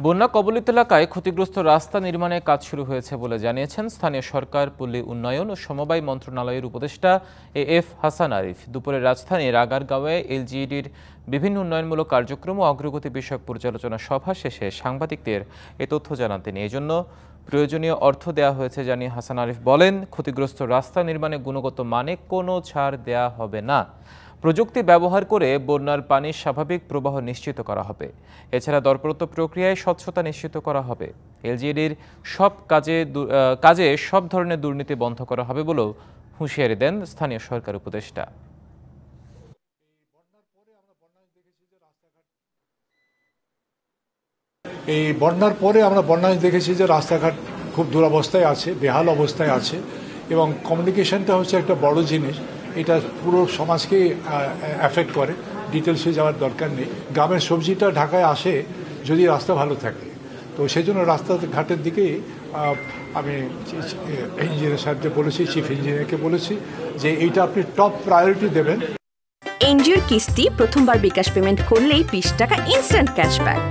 বন্যা কবলিত এলাকায় ক্ষতিগ্রস্ত রাস্তা নির্মাণের কাজ শুরু হয়েছে বলে জানিয়েছেন স্থানীয় সরকার, পল্লী উন্নয়ন ও সমবায় মন্ত্রণালয়ের উপদেষ্টা এএফ হাসান আরিফ। দুপুরে রাজধানীর আগারগাঁওয়ে এলজিইডির বিভিন্ন উন্নয়নমূলক কার্যক্রম ও অগ্রগতি বিষয়ক পর্যালোচনা সভা শেষে সাংবাদিকদের এ তথ্য জানান তিনি। এজন্য প্রয়োজনীয় অর্থ দেওয়া হয়েছে জানিয়ে হাসান আরিফ বলেন, ক্ষতিগ্রস্ত রাস্তা নির্মাণে গুণগত মানে কোনো ছাড় দেওয়া হবে না। প্রযুক্তি ব্যবহার করে বন্যার পানির স্বাভাবিক প্রবাহ নিশ্চিত করা হবে। এছাড়া দরপত্র প্রক্রিয়ায় স্বচ্ছতা নিশ্চিত করা হবে। এলজিইডির সব কাজে সব ধরনের দুর্নীতি বন্ধ করা হবে বলেও হুঁশিয়ারি দেন স্থানীয় সরকার উপদেষ্টা। এই বন্যার পরে আমরা বন্যায় দেখেছি যে রাস্তাঘাট খুব দুরবস্থায় আছে, বেহাল অবস্থায় আছে, এবং কমিউনিকেশনটা হচ্ছে একটা বড় জিনিস। এটা পুরো সমাজকে অ্যাফেক্ট করে। ডিটেলসে যাওয়ার দরকার নেই। গ্রামের সবজিটা ঢাকায় আসে যদি রাস্তা ভালো থাকে। তো সেই জন্য রাস্তাঘাটের দিকেই আমি ইঞ্জিনিয়ার সাহেবকে বলেছি, চিফ ইঞ্জিনিয়ারকে বলেছি যে এইটা আপনি টপ প্রায়োরিটি দেবেন। এনজিওর কিস্তি প্রথমবার বিকাশ পেমেন্ট করলেই 20 টাকা ইনস্ট্যান্ট ক্যাশব্যাক।